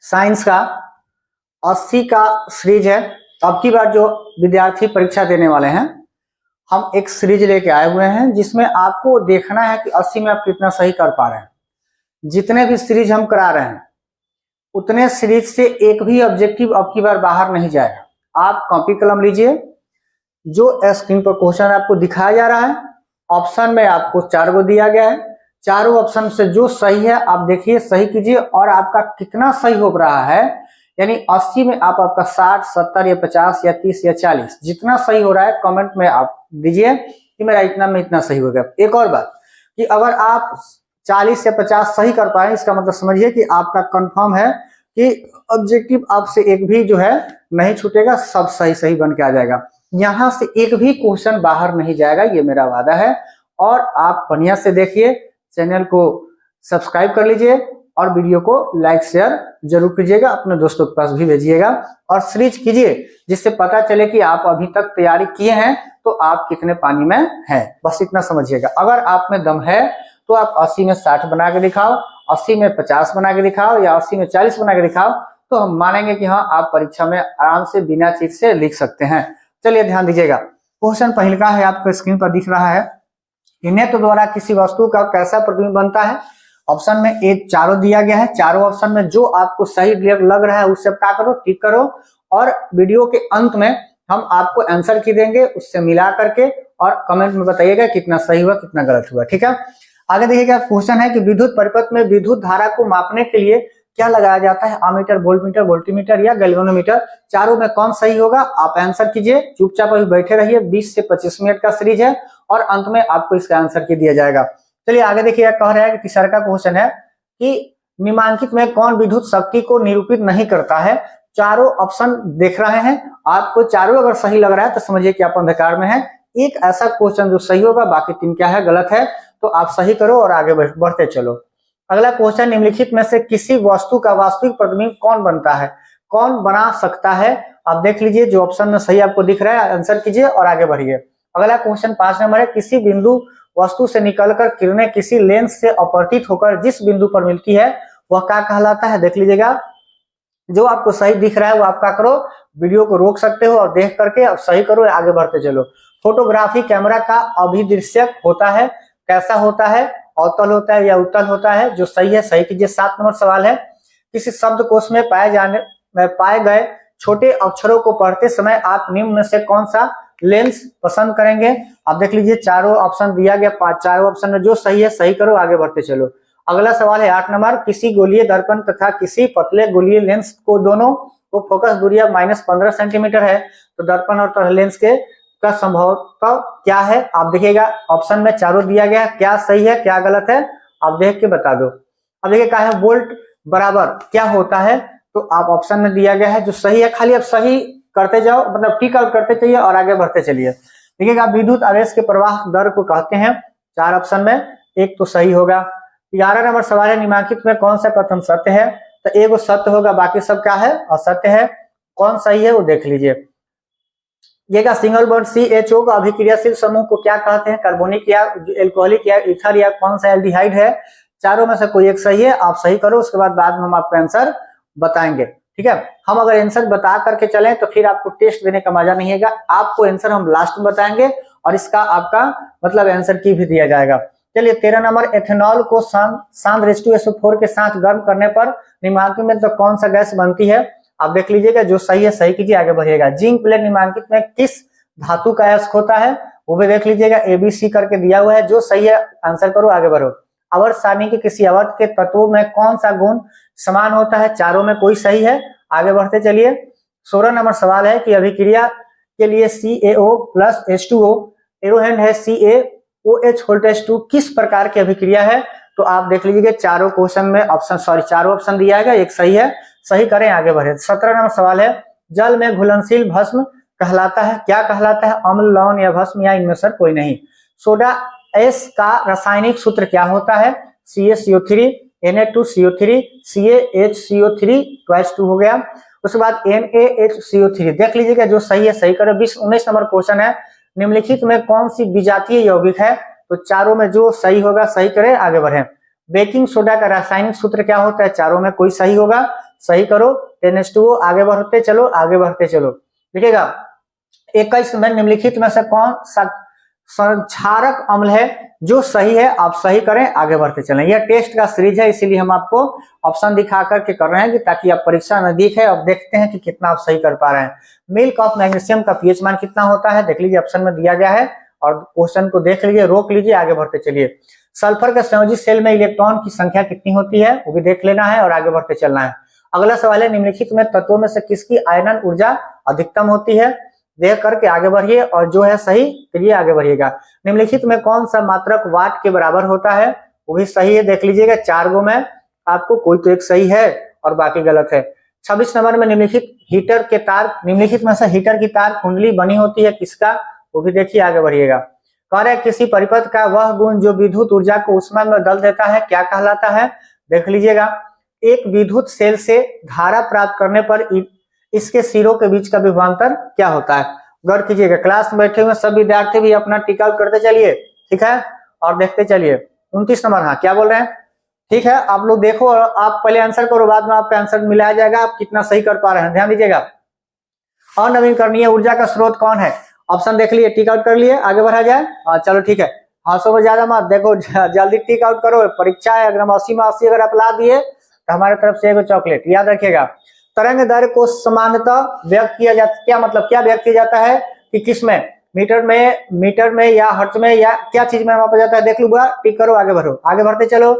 Science का 80 का series है। अब की बार जो विद्यार्थी परीक्षा देने वाले हैं, हम एक सीरीज लेके आए हुए हैं जिसमें आपको देखना है कि 80 में आप कितना सही कर पा रहे हैं। जितने भी सीरीज हम करा रहे हैं उतने सीरीज से एक भी ऑब्जेक्टिव अब की बार बाहर नहीं जाएगा। आप कॉपी कलम लीजिए, जो स्क्रीन पर क्वेश्चन आपको दिखाया जा रहा है, ऑप्शन में आपको 4 गो दिया गया है। चारों ऑप्शन से जो सही है आप देखिए, सही कीजिए और आपका कितना सही हो रहा है, यानी 80 में आपका 60, 70 या 50 या 30 या 40 जितना सही हो रहा है कमेंट में आप दीजिए कि मेरा इतना में इतना सही हो गया। एक और बात कि अगर आप 40 या 50 सही कर पाए, इसका मतलब समझिए कि आपका कंफर्म है कि ऑब्जेक्टिव आपसे एक भी जो है नहीं छूटेगा, सब सही सही बन के आ जाएगा। यहाँ से एक भी क्वेश्चन बाहर नहीं जाएगा, ये मेरा वादा है। और आप बढ़िया से देखिए, चैनल को सब्सक्राइब कर लीजिए और वीडियो को लाइक शेयर जरूर कीजिएगा, अपने दोस्तों के पास भी भेजिएगा और सीरीज कीजिए, जिससे पता चले कि आप अभी तक तैयारी किए हैं तो आप कितने पानी में हैं। बस इतना समझिएगा। अगर आप में दम है तो आप 80 में 60 बना के दिखाओ, 80 में 50 बना के दिखाओ या 80 में 40 बना के दिखाओ, तो हम मानेंगे कि हाँ आप परीक्षा में आराम से बिना चीज से लिख सकते हैं। चलिए ध्यान दीजिएगा। क्वेश्चन पहले का है, आपको स्क्रीन पर दिख रहा है कि नेत्र द्वारा किसी वस्तु का कैसा प्रतिबिंब बनता है। ऑप्शन में एक चारों दिया गया है। चारों ऑप्शन में जो आपको सही लग रहा है उससे क्या करो, टिक करो और वीडियो के अंत में हम आपको आंसर की देंगे, उससे मिला करके और कमेंट में बताइएगा कितना सही हुआ कितना गलत हुआ। ठीक है, आगे देखिएगा। क्वेश्चन है कि विद्युत परिपथ में विद्युत धारा को मापने के लिए क्या लगाया जाता है, अमीटर, वोल्टमीटर, वोल्टीमीटर या गैल्वेनोमीटर। चारों में कौन सही होगा, आप आंसर कीजिए। चुपचाप अभी बैठे रहिए, 20 से 25 मिनट का सीरीज है और अंत में आपको इसका आंसर की दिया जाएगा। चलिए आगे देखिए, कह रहा है कि तीसरा का क्वेश्चन है कि निम्नलिखित में कौन विद्युत शक्ति को निरूपित नहीं करता है। चारों ऑप्शन देख रहे हैं, आपको चारों अगर सही लग रहा है तो समझिए कि आप अंधकार में है। एक ऐसा क्वेश्चन जो सही होगा, बाकी 3 क्या है, गलत है, तो आप सही करो और आगे बढ़ते चलो। अगला क्वेश्चन, निम्नलिखित में से किसी वस्तु का वास्तविक प्रतिबिंब कौन बनता है, कौन बना सकता है। आप देख लीजिए, जो ऑप्शन में सही आपको दिख रहा है आंसर कीजिए और आगे बढ़िए। अगला क्वेश्चन 5 नंबर है, किसी बिंदु वस्तु से निकलकर किरणें किसी लेंस से अपवर्तित होकर जिस बिंदु पर मिलती है वह क्या कहलाता है। देख लीजिएगा, जो आपको सही दिख रहा है वो आप क्या करो, वीडियो को रोक सकते हो और देख करके अब सही करो, आगे बढ़ते चलो। फोटोग्राफी कैमरा का अभिदृश्यक होता है, कैसा होता है, अवतल होता है या उत्तल होता है। जो सही है सही कीजिए। 7 नंबर सवाल है, किसी शब्दकोश में पाए गए छोटे अक्षरों को पढ़ते समय आप निम्न में से कौन सा लेंस पसंद करेंगे। आप देख लीजिए, चारों ऑप्शन दिया गया, चारों ऑप्शन में जो सही है सही करो, आगे बढ़ते चलो। अगला सवाल है 8 नंबर, किसी गोलीय दर्पण तथा किसी पतले गोलीय लेंस को दोनों को फोकस दूरी -15 सेंटीमीटर है, तो दर्पण और लेंस के का संभवतः क्या है। आप देखिएगा, ऑप्शन में चारों दिया गया है, क्या सही है क्या गलत है आप देख के बता दो। अब देखिए क्या है, वोल्ट बराबर क्या होता है, तो आप ऑप्शन में दिया गया है जो सही है, खाली आप सही करते जाओ, मतलब टिक आउट करते चाहिए और आगे बढ़ते चलिए। देखिएगा, विद्युत आवेश के प्रवाह दर को कहते हैं। 4 ऑप्शन में एक तो सही होगा। 11 नंबर सवाल है, निम्नलिखित में कौन सा कथन सत्य है, तो एक सत्य होगा, बाकी सब क्या है, असत्य है। कौन सही है वो देख लीजिए। ये सिंगल बॉन्ड CHO का अभिक्रियाशील समूह को क्या कहते हैं, कार्बोनिक या एल्कोहलिक या ईथर या कौन सा एल्डिहाइड है। चारों में से कोई एक सही है, आप सही करो, उसके बाद में हम आपको आंसर बताएंगे। ठीक है, हम अगर आंसर बता करके चलें तो फिर आपको टेस्ट देने का मजा नहीं आएगा, आपको आंसर हम लास्ट में बताएंगे और इसका आपका मतलब आंसर की भी दिया जाएगा। चलिए 13 नंबर, एथेनॉल को सांद्र H2SO4 के साथ गर्म करने पर निम्नलिखित में तो कौन सा गैस बनती है। आप देख लीजिएगा, जो सही है सही कीजिए, आगे बढ़िएगा। जिंक प्लेट निम्नलिखित में किस धातु का अयस्क होता है, वो भी देख लीजिएगा, ABC करके दिया हुआ है, जो सही है आंसर करो, आगे बढ़ो। आवर्त सारणी के किसी आवर्त के तत्वों में कौन सा गुण समान होता है, चारों में कोई सही है, आगे बढ़ते चलिए। 16 नंबर सवाल है कि अभिक्रिया के लिए CaO प्लस H2O एरोहेड है CaOH2 किस प्रकार की अभिक्रिया है, तो आप देख लीजिए, चारों क्वेश्चन में चारों ऑप्शन दिया है, एक सही है, सही करें, आगे बढ़े। 17 नंबर सवाल है, जल में घुलनशील भस्म कहलाता है, क्या कहलाता है, अम्ल, लवण या भस्म या इनमें से कोई नहीं। सोडा S का रासायनिक सूत्र क्या होता है, CaCO3 Na2CO3 CaHCO3 ट्वाइस 2 हो गया। उसके बाद NaHCO3 देख लीजिएगा, जो सही है सही करें। 19 नंबर क्वेश्चन है, निम्नलिखित में कौन सी विजातीय यौगिक है, तो चारों में जो सही होगा सही करें, आगे बढ़े। बेकिंग सोडा का रासायनिक सूत्र क्या होता है, चारों में कोई सही होगा, सही करो। 10:2 आगे बढ़ते चलो, आगे बढ़ते चलो। देखिएगा 21 में निम्नलिखित में से कौन सा क्षारक अम्ल है जो सही है, आप सही करें, आगे बढ़ते चलें। यह टेस्ट का सीरीज है, इसीलिए हम आपको ऑप्शन दिखा करके कर रहे हैं कि ताकि आप परीक्षा नजदीक है, अब देखते हैं कि कितना आप सही कर पा रहे हैं। मिल्क ऑफ मैग्नीशियम का पीएच मान कितना होता है, देख लीजिए ऑप्शन में दिया गया है, और क्वेश्चन को देख लीजिए, रोक लीजिए, आगे बढ़ते चलिए। सल्फर के संयोजी सेल में इलेक्ट्रॉन की संख्या कितनी होती है, वो भी देख लेना है और आगे बढ़ते चलना है। अगला सवाल है, निम्नलिखित में तत्वों में से किसकी आयनन ऊर्जा अधिकतम होती है, देख करके आगे बढ़िए, और जो है सही करिए, आगे बढ़िएगा। निम्नलिखित में कौन सा मात्रक वाट के बराबर होता है, वो भी सही है, देख लीजिएगा 4 गो में आपको कोई तो एक सही है और बाकी गलत है। 26 नंबर में निम्नलिखित हीटर के तार, निम्नलिखित में से हीटर की तार कुंडली बनी होती है किसका, वो भी देखिए, आगे बढ़िएगा। कह रहे किसी परिपथ का वह गुण जो विद्युत ऊर्जा को ऊष्मा में बदल देता है क्या कहलाता है, देख लीजिएगा। एक विद्युत सेल से धारा प्राप्त करने पर इसके सिरों के बीच का विभवांतर क्या होता है, गौर कीजिएगा। क्लास में बैठे हुए सब विद्यार्थी भी अपना टिक आउट करते चलिए, ठीक है, और देखते चलिए। 29 नंबर, हाँ क्या बोल रहे हैं, ठीक है, आप लोग देखो और आप पहले आंसर करो, बाद में आपका आंसर मिलाया जाएगा, आप कितना सही कर पा रहे हैं, ध्यान दीजिएगा। अनवीकरणीय ऊर्जा का स्रोत कौन है, ऑप्शन देख लिए, टिक आउट कर लिए, आगे बढ़ा जाए। हाँ चलो ठीक है, 100 में ज्यादा मत देखो, जल्दी टिक आउट करो, परीक्षा है, अगर हम 80 में 80 अगर आप ला दिए तो हमारे तरफ से एगो चॉकलेट, याद रखिएगा। तरंग दर को सामान्यतः व्यक्त किया जाता, क्या मतलब, क्या व्यक्त किया जाता है कि किस में, मीटर में या हर्ट्ज में या क्या चीज में मापा जाता है, देख लो, टिक करो, आगे बढ़ो, आगे बढ़ते चलो।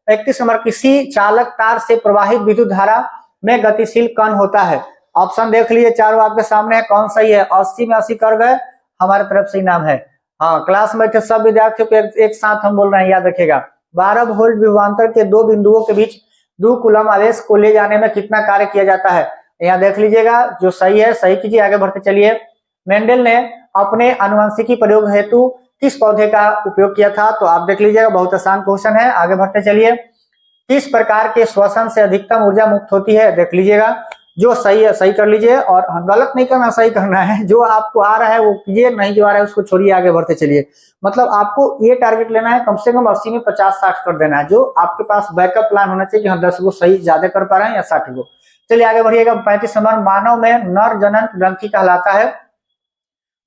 31 नंबर, किसी चालक तार से प्रवाहित विद्युत धारा में गतिशील कण होता है, ऑप्शन देख लीजिए, चारों आपके सामने है, कौन सही है, 80 में 80 कर गए, हमारे तरफ से इनाम है। हाँ, क्लास में बैठे सब विद्यार्थियों को एक साथ हम बोल रहे हैं, याद रखिएगा। 12 वोल्ट विभवांतर के दो बिंदुओं के बीच 2 कूलम आवेश को ले जाने में कितना कार्य किया जाता है, यहाँ देख लीजिएगा, जो सही है सही कीजिए, आगे बढ़ते चलिए। मेंडल ने अपने आनुवंशिकी प्रयोग हेतु किस पौधे का उपयोग किया था, तो आप देख लीजिएगा, बहुत आसान क्वेश्चन है, आगे बढ़ते चलिए। किस प्रकार के श्वसन से अधिकतम ऊर्जा मुक्त होती है, देख लीजिएगा, जो सही है सही कर लीजिए, और गलत नहीं करना, सही करना है, जो आपको आ रहा है वो कीजिए, नहीं जो आ रहा है उसको छोड़िए, आगे बढ़ते चलिए। मतलब आपको ये टारगेट लेना है, कम से कम 80 में 50-60 कर देना है, जो आपके पास बैकअप प्लान होना चाहिए कि हम 10 गो सही ज्यादा कर पा रहे हैं या 60 गो। चलिए आगे बढ़िएगा। 35 नंबर, मानव में नर जनन ग्रंथि कहलाता है,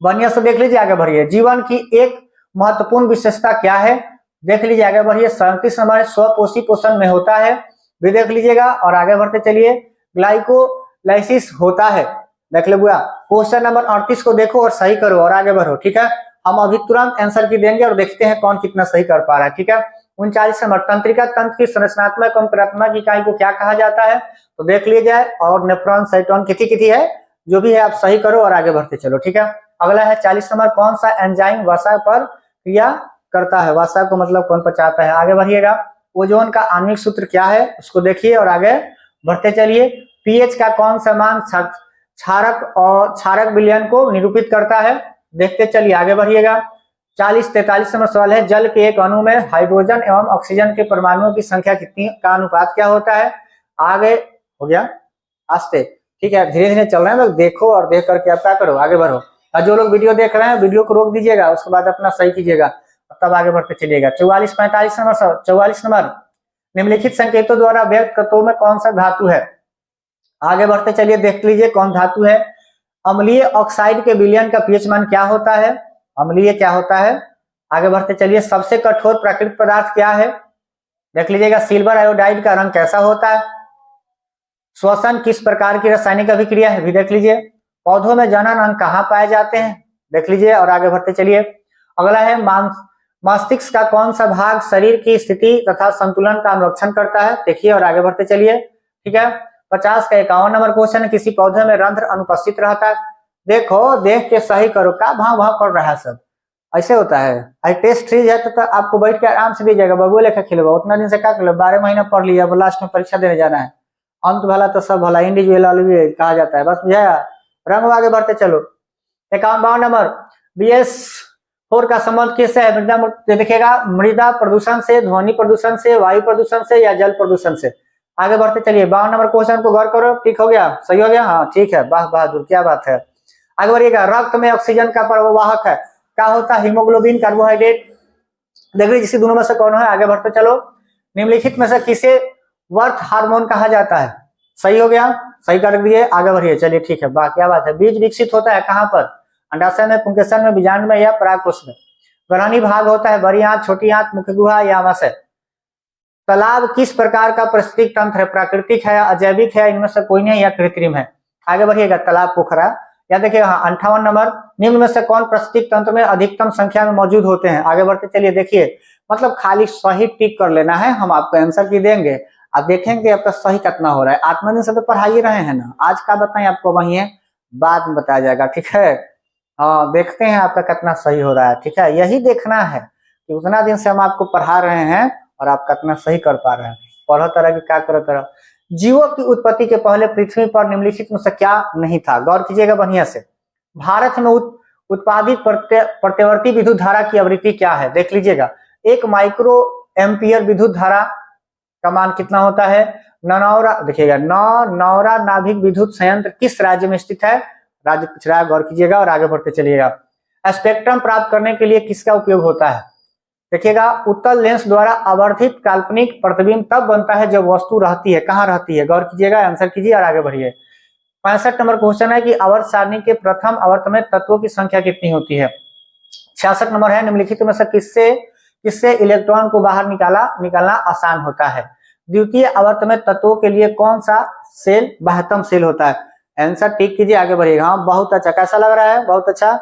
बढ़िया से देख लीजिए, आगे बढ़िए। जीवन की एक महत्वपूर्ण विशेषता क्या है, देख लीजिए, आगे बढ़िए। 37 नंबर, स्वपोषी पोषण में होता है, भी देख लीजिएगा, और आगे बढ़ते चलिए। ग्लाइकोलाइसिस होता है, देख लो बुआ। क्वेश्चन नंबर 38 को देखो और सही करो और आगे बढ़ो, ठीक है। हम अभी तुरंत आंसर की देंगे और देखते हैं कौन कितना सही कर पा रहा है, ठीक है। 39 नंबर, तंत्रिका तंत्र की संरचनात्मक और क्रियात्मक इकाई को क्या कहा जाता है, तो देख लीजिए, और नेफ्रॉन, साइटोन, कितनी है, जो भी है आप सही करो और आगे बढ़ते चलो, ठीक है। अगला है 40 नंबर, कौन सा एंजाइम वसा पर क्रिया करता है, वसा को मतलब कौन पचाता है, आगे बढ़िएगा। ओजोन का आणविक सूत्र क्या है, उसको देखिए और आगे बढ़ते चलिए। पीएच का कौन सा मान क्षारक और क्षारक विलयन को निरूपित करता है, देखते चलिए, आगे बढ़िएगा। 43 नंबर सवाल है, जल के एक अणु में हाइड्रोजन एवं ऑक्सीजन के परमाणुओं की संख्या कितनी का अनुपात क्या होता है, आगे हो गया, आस्ते, ठीक है, धीरे धीरे चल रहे हैं लोग, देखो और देख करके आप क्या करो, आगे बढ़ो। और जो लोग वीडियो देख रहे हैं, वीडियो को रोक दीजिएगा, उसके बाद अपना सही कीजिएगा, तब आगे बढ़ते चलिएगा। 44-45 नंबर, 44 नंबर, निम्नलिखित संकेतों द्वारा व्यक्त तत्वों में कौन सा धातु है, आगे बढ़ते चलिए, देख लीजिए कौन धातु है। अम्लीय ऑक्साइड के विलयन का पीएच मान क्या होता है, अम्लीय क्या होता है, आगे बढ़ते चलिए। सबसे कठोर प्राकृतिक पदार्थ क्या है, देख लीजिएगा। सिल्वर आयोडाइड का रंग कैसा होता है। श्वसन किस प्रकार की रासायनिक अभिक्रिया है, भी देख लीजिए। पौधों में जनन अंग कहाँ पाए जाते हैं, देख लीजिए और आगे बढ़ते चलिए। अगला है मस्तिष्क का कौन सा भाग शरीर की स्थिति तथा संतुलन का अनुरक्षण करता है, देखिए और आगे बढ़ते चलिए, ठीक है। 50 का 51 नंबर क्वेश्चन, किसी पौधे में रंध्र अनुपस्थित रहता है, देखो देख के सही करो, का भाव भाव कर रहा है, सब ऐसे होता है। आई टेस्ट सीरीज है तो आपको बैठ के आराम से दी जाएगा, बबुआ लेखा खेलेगा, उतना दिन से क्या कर लो, 12 महीना पढ़ लिया, अब लास्ट में परीक्षा देने जाना है, अंत भला तो सब भला, इंडिविजुअल कहा जाता है, बस बुझाया, रंग आगे बढ़ते चलो। 51 नंबर, BS4 का संबंध किससे है, मृदा, देखिएगा, मृदा प्रदूषण से, ध्वनि प्रदूषण से, वायु प्रदूषण से या जल प्रदूषण से, आगे बढ़ते चलिए। 52 नंबर क्वेश्चन को गौर करो, ठीक हो गया, सही हो गया, हाँ ठीक है, वाह बहादुर, क्या बात है, आगे बढ़िएगा। रक्त में ऑक्सीजन का परिवाहक है, क्या होता है, हीमोग्लोबिन, कार्बोहाइड्रेट, देख लीजिए इसी दोनों में से कौन है, आगे बढ़ते चलो। निम्नलिखित में से किसे वर्थ हार्मोन कहा जाता है, सही हो गया, सही कर दिए, आगे बढ़िए। चलिए ठीक है, क्या बात है। बीज विकसित होता है कहाँ पर? अंडाशय में, पुंकेसर में, बीजांड में या परागकोश में। ग्रहणी भाग होता है बड़ी आंत, छोटी आंत, मुख्य गुहा या आमाशय। तालाब किस प्रकार का पारिस्थितिक तंत्र है? प्राकृतिक है, अजैविक है, इनमें से कोई नहीं या कृत्रिम है? आगे बढ़िएगा। तालाब, पोखरा। या देखिए 58 नंबर, निम्न में से कौन पारिस्थितिक तंत्र में अधिकतम संख्या में मौजूद होते हैं? आगे बढ़ते चलिए, देखिए मतलब खाली सही टिक कर लेना है, हम आपको आंसर की देंगे, आप देखेंगे आपका सही कितना हो रहा है। आत्मनिर्भर से तो पढ़ा ही रहे हैं ना, आज का बताएं आपको वही है, बाद में बताया जाएगा, ठीक है। हाँ, देखते हैं आपका कितना सही हो रहा है, ठीक है। यही देखना है कि उतना दिन से हम आपको पढ़ा रहे हैं और आप कितना सही कर पा रहे हैं। पढ़ो तरह की क्या करो तरह। जीवों की उत्पत्ति के पहले पृथ्वी पर निम्नलिखित में से क्या नहीं था? गौर कीजिएगा बढ़िया से। भारत में उत्पादित प्रत्यवर्ती विद्युत धारा की आवृत्ति क्या है? देख लीजिएगा। 1 माइक्रो एम्पियर विद्युत धारा का मान कितना होता है? ननौरा, देखिएगा, नौरा नाभिक विद्युत संयंत्र किस राज्य में स्थित है? राज्य पूछ रहा है, गौर कीजिएगा और आगे बढ़ते चलिएगा। स्पेक्ट्रम प्राप्त करने के लिए किसका उपयोग होता है? देखिएगा, उत्तल लेंस द्वारा आवर्धित काल्पनिक प्रतिबिंब तब बनता है जब वस्तु रहती है। कहाँ रहती है? गौर कीजिएगा, आंसर कीजिए और आगे बढ़िए। 65 नंबर क्वेश्चन है कि आवर्त सारणी के प्रथम आवर्त में तत्वों की संख्या कितनी होती है? 66 नंबर है, निम्नलिखित में से किससे इलेक्ट्रॉन को बाहर निकालना आसान होता है? द्वितीय आवर्त में तत्वों के लिए कौन सा सेल बाह्यतम सेल होता है? आंसर टिक कीजिए, आगे बढ़िएगा। हाँ, बहुत अच्छा। कैसा लग रहा है? बहुत अच्छा,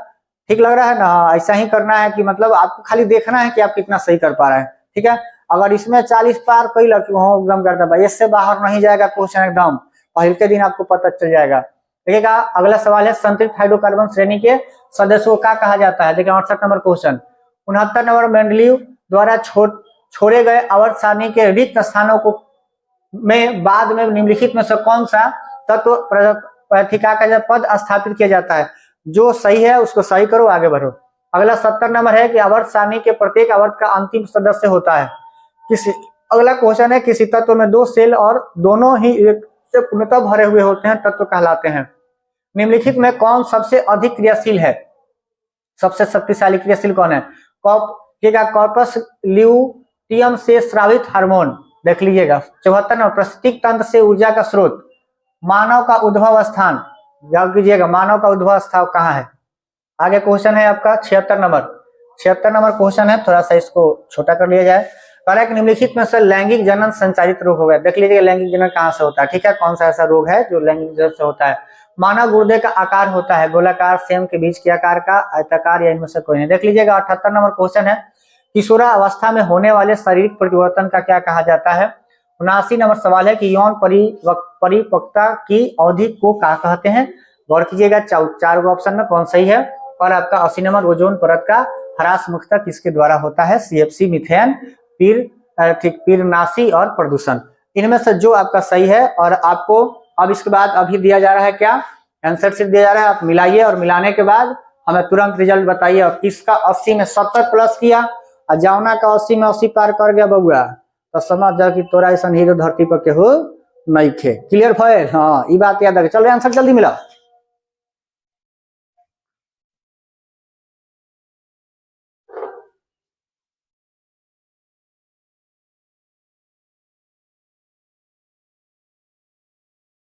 ठीक लग रहा है ना? ऐसा ही करना है कि मतलब आपको खाली देखना है कि आप कितना सही कर पा रहे हैं, ठीक है। अगर इसमें 40 पार कई लड़की एकदम करता भाई, इससे बाहर नहीं जाएगा क्वेश्चन, एकदम पहले के दिन आपको पता चल जाएगा। देखिएगा, अगला सवाल है, संतृप्त हाइड्रोकार्बन श्रेणी के सदस्यों का कहा जाता है? देखिए 68 नंबर क्वेश्चन। 69 नंबर, मेंडलीव द्वारा छोड़े गए आवर्त सारणी के रिक्त स्थानों को में बाद में निम्नलिखित में से कौन सा तत्व प्रथिका का पद स्थापित किया जाता है? जो सही है उसको सही करो, आगे बढ़ो। अगला 70 नंबर है कि आवर्त सारणी के प्रत्येक आवर्त का अंतिम सदस्य होता है अगला क्वेश्चन है, किसी तत्व में 2 सेल और दोनों ही एक से पूर्णतः भरे हुए होते हैं, तत्व कहलाते हैं। निम्नलिखित में कौन सबसे अधिक क्रियाशील है? सबसे शक्तिशाली क्रियाशील कौन है? कॉर्पस ल्यूटियम से स्रावित हार्मोन। देख लीजिएगा। 74 नंबर, पारिस्थितिक तंत्र से ऊर्जा का स्रोत। मानव का उद्भव स्थान, याद कीजिएगा, मानव का उद्भव स्थान कहाँ है? आगे क्वेश्चन है आपका 76 नंबर। 76 नंबर क्वेश्चन है, थोड़ा सा इसको छोटा कर लिया जाए। करेक्ट, निम्नलिखित में से लैंगिक जनन संचारित रोग हो गया। देख लीजिएगा लैंगिक जनन कहाँ से होता है, ठीक है, कौन सा ऐसा रोग है जो लैंगिक जनन से होता है? मानव गुर्दे का आकार होता है गोलाकार, सेम के बीच के आकार का, आयताकार या इनमें से कोई नहीं। देख लीजिएगा 78 नंबर क्वेश्चन है, किशोरावस्था में होने वाले शारीरिक परिवर्तन का क्या कहा जाता है? 79 नंबर सवाल है कि यौन परिपक्वता की अवधि को क्या कहते हैं? गौर कीजिएगा, 4 ऑप्शन में कौन सही है? और आपका 80 नंबर, ओजोन परत का ह्रास मुख्यतः किसके द्वारा होता है? सीएफसी, मीथेन, पीरनाशी और प्रदूषण। इनमें से जो आपका सही है। और आपको अब इसके बाद अभी दिया जा रहा है क्या? आंसर शीट दिया जा रहा है, आप मिलाइए और मिलाने के बाद हमें तुरंत रिजल्ट बताइए। और किसका 80 में 70 प्लस किया और जावना का 80 में 80 पार कर गया बबुआ, तो समझ जाओ कि तोरा ऐसा हीरो धरती पर केहू नहीं थे। क्लियर भइल? हाँ, ये बात याद रखे। चलो आंसर जल्दी मिला।